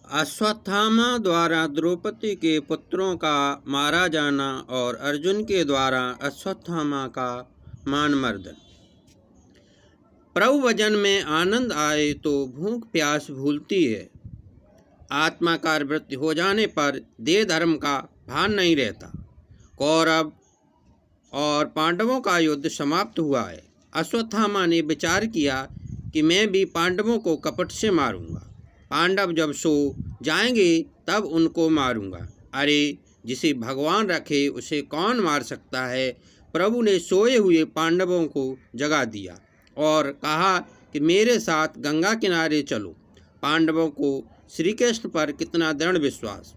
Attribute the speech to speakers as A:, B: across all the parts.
A: अश्वत्थामा द्वारा द्रौपदी के पुत्रों का मारा जाना और अर्जुन के द्वारा अश्वत्थामा का मानमर्दन। प्रभु भजन में आनंद आए तो भूख प्यास भूलती है। आत्मा का वृत्ति हो जाने पर देह धर्म का भान नहीं रहता। कौरव और पांडवों का युद्ध समाप्त हुआ है। अश्वत्थामा ने विचार किया कि मैं भी पांडवों को कपट से मारूंगा। पांडव जब सो जाएंगे तब उनको मारूंगा। अरे, जिसे भगवान रखे उसे कौन मार सकता है। प्रभु ने सोए हुए पांडवों को जगा दिया और कहा कि मेरे साथ गंगा किनारे चलो। पांडवों को श्री कृष्ण पर कितना दृढ़ विश्वास।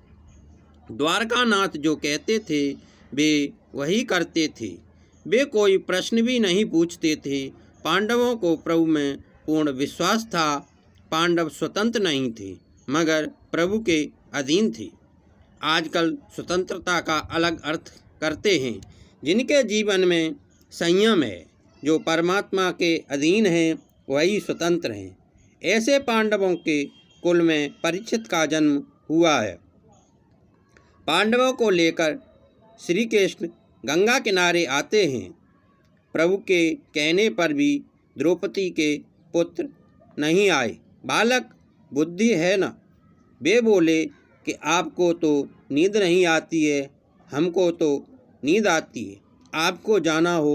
A: द्वारकानाथ जो कहते थे वे वही करते थे। वे कोई प्रश्न भी नहीं पूछते थे। पांडवों को प्रभु में पूर्ण विश्वास था। पांडव स्वतंत्र नहीं थे मगर प्रभु के अधीन थे। आजकल स्वतंत्रता का अलग अर्थ करते हैं। जिनके जीवन में संयम है, जो परमात्मा के अधीन हैं, वही स्वतंत्र हैं। ऐसे पांडवों के कुल में परीक्षित का जन्म हुआ है। पांडवों को लेकर श्री कृष्ण गंगा किनारे आते हैं। प्रभु के कहने पर भी द्रौपदी के पुत्र नहीं आए। बालक बुद्धि है न। वे बोले कि आपको तो नींद नहीं आती है, हमको तो नींद आती है। आपको जाना हो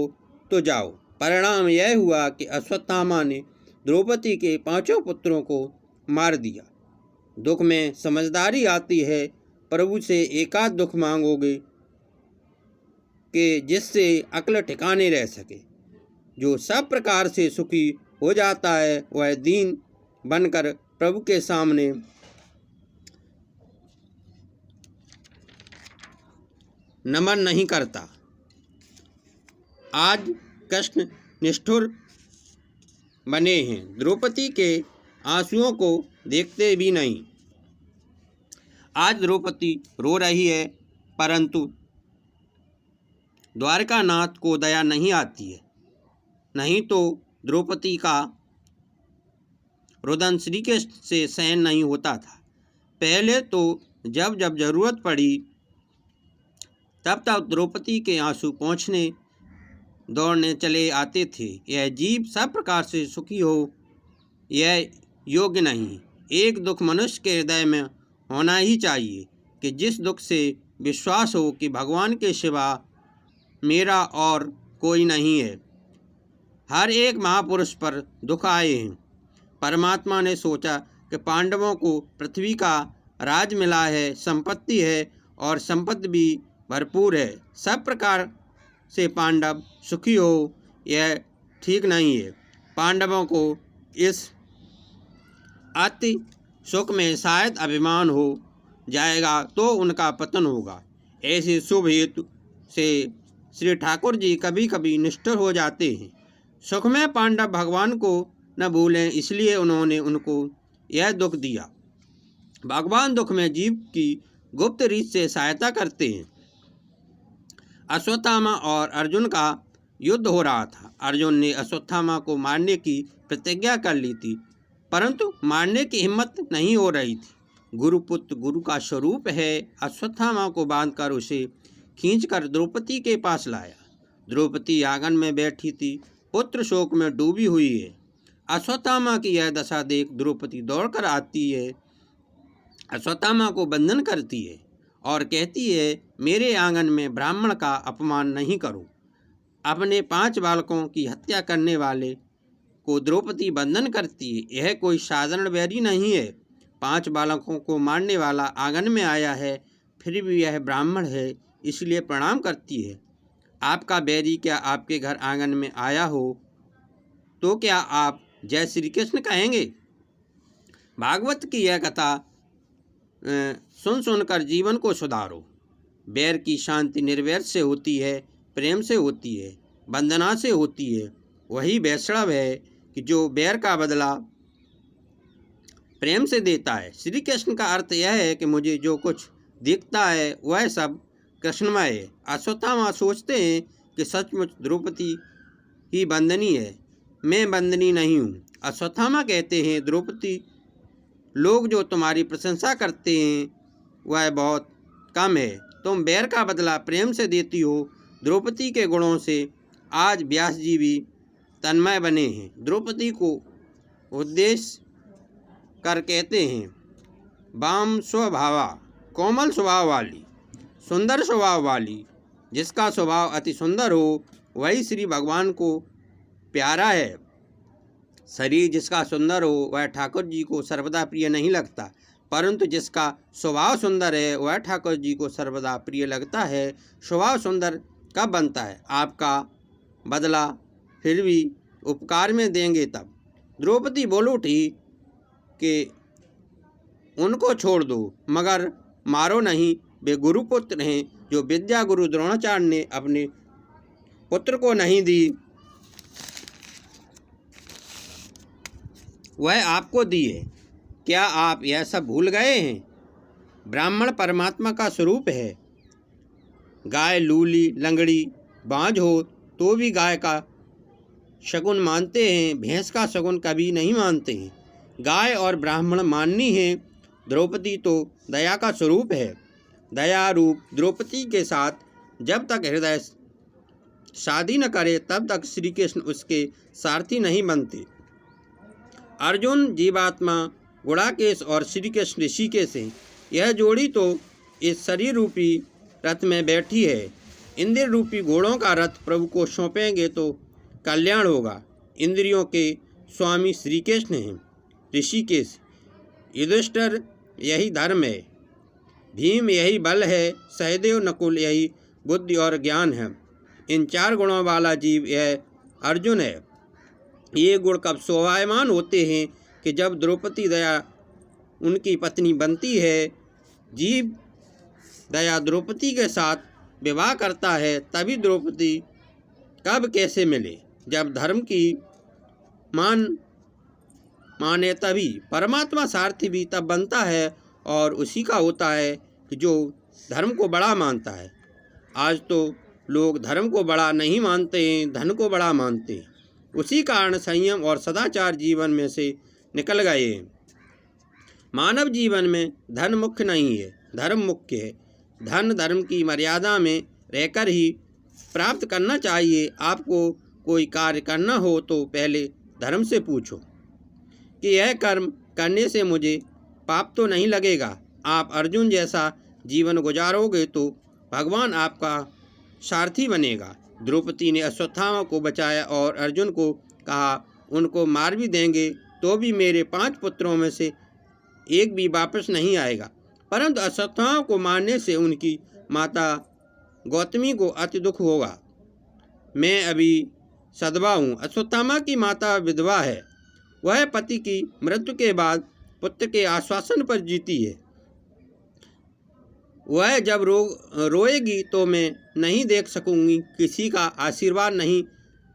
A: तो जाओ। परिणाम यह हुआ कि अश्वत्थामा ने द्रौपदी के 5 पुत्रों को मार दिया। दुख में समझदारी आती है। प्रभु से एकाध दुख मांगोगे कि जिससे अक्ल ठिकाने रह सके। जो सब प्रकार से सुखी हो जाता है वह दीन बनकर प्रभु के सामने नमन नहीं करता। आज कृष्ण निष्ठुर बने हैं। द्रौपदी के आंसुओं को देखते भी नहीं। आज द्रौपदी रो रही है परंतु द्वारकानाथ को दया नहीं आती है। नहीं तो द्रौपदी का रुदन श्री कृष्ण से सहन नहीं होता था। पहले तो जब जब जरूरत पड़ी तब तब द्रौपदी के आंसू पहुँचने दौड़ने चले आते थे। यह जीव सब प्रकार से सुखी हो यह योग्य नहीं। एक दुख मनुष्य के हृदय में होना ही चाहिए कि जिस दुख से विश्वास हो कि भगवान के सिवा मेरा और कोई नहीं है। हर एक महापुरुष पर दुख आए हैं। परमात्मा ने सोचा कि पांडवों को पृथ्वी का राज मिला है, संपत्ति है और संपत्ति भी भरपूर है। सब प्रकार से पांडव सुखी हो यह ठीक नहीं है। पांडवों को इस अति सुख में शायद अभिमान हो जाएगा तो उनका पतन होगा। ऐसे शुभ हेतु से श्री ठाकुर जी कभी कभी निष्ठुर हो जाते हैं। सुख में पांडव भगवान को न भूलें, इसलिए उन्होंने उनको यह दुख दिया। भगवान दुख में जीव की गुप्त रीत से सहायता करते हैं। अश्वत्थामा और अर्जुन का युद्ध हो रहा था। अर्जुन ने अश्वत्थामा को मारने की प्रतिज्ञा कर ली थी परंतु मारने की हिम्मत नहीं हो रही थी। गुरुपुत्र गुरु का स्वरूप है। अश्वत्थामा को बांधकर उसे खींचकर द्रौपदी के पास लाया। द्रौपदी आंगन में बैठी थी, पुत्र शोक में डूबी हुई है। अश्वत्थामा की यह दशा देख द्रौपदी दौड़कर आती है, अश्वत्थामा को बंधन करती है और कहती है, मेरे आंगन में ब्राह्मण का अपमान नहीं करो। अपने 5 बालकों की हत्या करने वाले को द्रौपदी बंधन करती है। यह कोई साधारण बैरी नहीं है। 5 बालकों को मारने वाला आंगन में आया है, फिर भी यह ब्राह्मण है इसलिए प्रणाम करती है। आपका बैरी क्या आपके घर आंगन में आया हो तो क्या आप जय श्री कृष्ण कहेंगे? भागवत की यह कथा सुन सुनकर जीवन को सुधारो। बैर की शांति निर्वैर से होती है, प्रेम से होती है, वंदना से होती है। वही वैष्णव है कि जो बैर का बदला प्रेम से देता है। श्री कृष्ण का अर्थ यह है कि मुझे जो कुछ दिखता है वह सब कृष्णमय है। अश्वत्थामा सोचते हैं कि सचमुच द्रौपदी ही बंदनी है, मैं बंदनी नहीं हूँ। अश्वत्थामा कहते हैं, द्रौपदी लोग जो तुम्हारी प्रशंसा करते हैं वह बहुत कम है। तुम बैर का बदला प्रेम से देती हो। द्रौपदी के गुणों से आज व्यास जी भी तन्मय बने हैं। द्रौपदी को उद्देश्य कर कहते हैं, वाम स्वभावा, कोमल स्वभाव वाली, सुंदर स्वभाव वाली। जिसका स्वभाव अति सुंदर हो वही श्री भगवान को प्यारा है। शरीर जिसका सुंदर हो वह ठाकुर जी को सर्वदा प्रिय नहीं लगता, परंतु जिसका स्वभाव सुंदर है वह ठाकुर जी को सर्वदा प्रिय लगता है। स्वभाव सुंदर कब बनता है? आपका बदला फिर भी उपकार में देंगे तब। द्रौपदी बोल उठी कि उनको छोड़ दो, मगर मारो नहीं। वे गुरुपुत्र हैं। जो विद्या गुरु द्रोणाचार्य ने अपने पुत्र को नहीं दी वह आपको दी है। क्या आप यह सब भूल गए हैं? ब्राह्मण परमात्मा का स्वरूप है। गाय लूली लंगड़ी बाँझ हो तो भी गाय का शगुन मानते हैं, भैंस का शगुन कभी नहीं मानते हैं। गाय और ब्राह्मण माननी है। द्रौपदी तो दया का स्वरूप है। दया रूप द्रौपदी के साथ जब तक हृदय शादी न करे तब तक श्री कृष्ण उसके सारथी नहीं बनते। अर्जुन जीवात्मा गुड़ाकेश और श्री कृष्ण ऋषिकेश हैं। यह जोड़ी तो इस शरीर रूपी रथ में बैठी है। इंद्र रूपी घोड़ों का रथ प्रभु को सौंपेंगे तो कल्याण होगा। इंद्रियों के स्वामी श्री कृष्ण हैं। ऋषिकेश युधिष्ठिर यही धर्म है, भीम यही बल है, सहदेव नकुल यही बुद्धि और ज्ञान है। इन चार गुणों वाला जीव यह अर्जुन है। ये गुण कब शोभायमान होते हैं कि जब द्रौपदी दया उनकी पत्नी बनती है। जीव दया द्रौपदी के साथ विवाह करता है, तभी द्रौपदी कब कैसे मिले? जब धर्म की माने तभी। परमात्मा सारथी भी तब बनता है और उसी का होता है कि जो धर्म को बड़ा मानता है। आज तो लोग धर्म को बड़ा नहीं मानते हैं, धन को बड़ा मानते हैं। उसी कारण संयम और सदाचार जीवन में से निकल गए हैं। मानव जीवन में धन मुख्य नहीं है, धर्म मुख्य है। धन धर्म की मर्यादा में रहकर ही प्राप्त करना चाहिए। आपको कोई कार्य करना हो तो पहले धर्म से पूछो कि यह कर्म करने से मुझे पाप तो नहीं लगेगा। आप अर्जुन जैसा जीवन गुजारोगे तो भगवान आपका सारथी बनेगा। द्रौपदी ने अश्वत्थामा को बचाया और अर्जुन को कहा, उनको मार भी देंगे तो भी मेरे 5 पुत्रों में से एक भी वापस नहीं आएगा। परंतु अश्वत्थामा को मारने से उनकी माता गौतमी को अति दुख होगा। मैं अभी सदवा हूँ। अश्वत्थामा की माता विधवा है। वह पति की मृत्यु के बाद पुत्र के आश्वासन पर जीती है। वह जब रोएगी तो मैं नहीं देख सकूंगी। किसी का आशीर्वाद नहीं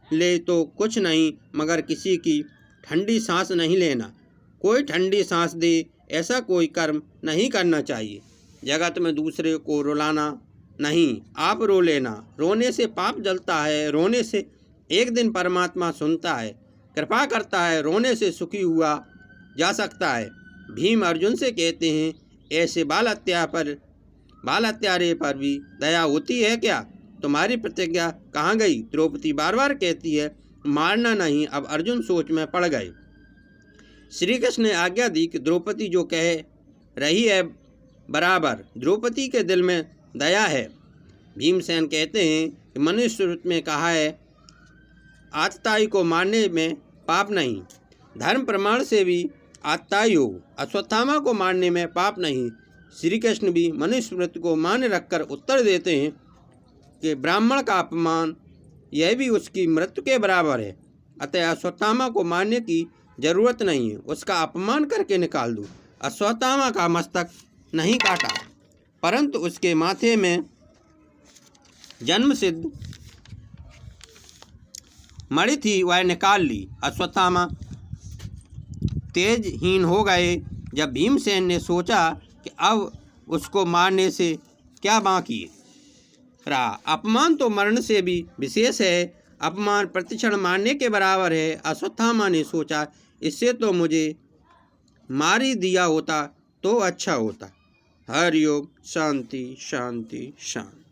A: ले तो कुछ नहीं, मगर किसी की ठंडी सांस नहीं लेना। कोई ठंडी सांस दे ऐसा कोई कर्म नहीं करना चाहिए। जगत में दूसरे को रुलाना नहीं, आप रो लेना। रोने से पाप जलता है। रोने से एक दिन परमात्मा सुनता है, कृपा करता है। रोने से सुखी हुआ जा सकता है। भीम अर्जुन से कहते हैं, ऐसे बाल हत्यारे पर भी दया होती है क्या? तुम्हारी प्रतिज्ञा कहाँ गई? द्रौपदी बार बार कहती है, मारना नहीं। अब अर्जुन सोच में पड़ गए। श्री कृष्ण ने आज्ञा दी कि द्रौपदी जो कह रही है बराबर। द्रौपदी के दिल में दया है। भीमसेन कहते हैं कि मनुस्मृति में कहा है, आतताई को मारने में पाप नहीं। धर्म प्रमाण से भी आतताई हो। अश्वत्थामा को मारने में पाप नहीं। श्री कृष्ण भी मनुस्मृति को मान रखकर उत्तर देते हैं कि ब्राह्मण का अपमान यह भी उसकी मृत्यु के बराबर है। अतः अश्वत्थामा को मारने की जरूरत नहीं है, उसका अपमान करके निकाल दो। अश्वत्थामा का मस्तक नहीं काटा, परंतु उसके माथे में जन्म सिद्ध मणि थी, वह निकाल ली। अश्वत्थामा तेजहीन हो गए। जब भीमसेन ने सोचा कि अब उसको मारने से क्या बाकी रहा, अपमान तो मरण से भी विशेष है, अपमान प्रतिक्षण मारने के बराबर है। अश्वत्थामा ने सोचा, इससे तो मुझे मार ही दिया होता तो अच्छा होता। हरिओम। शांति शांति शांति।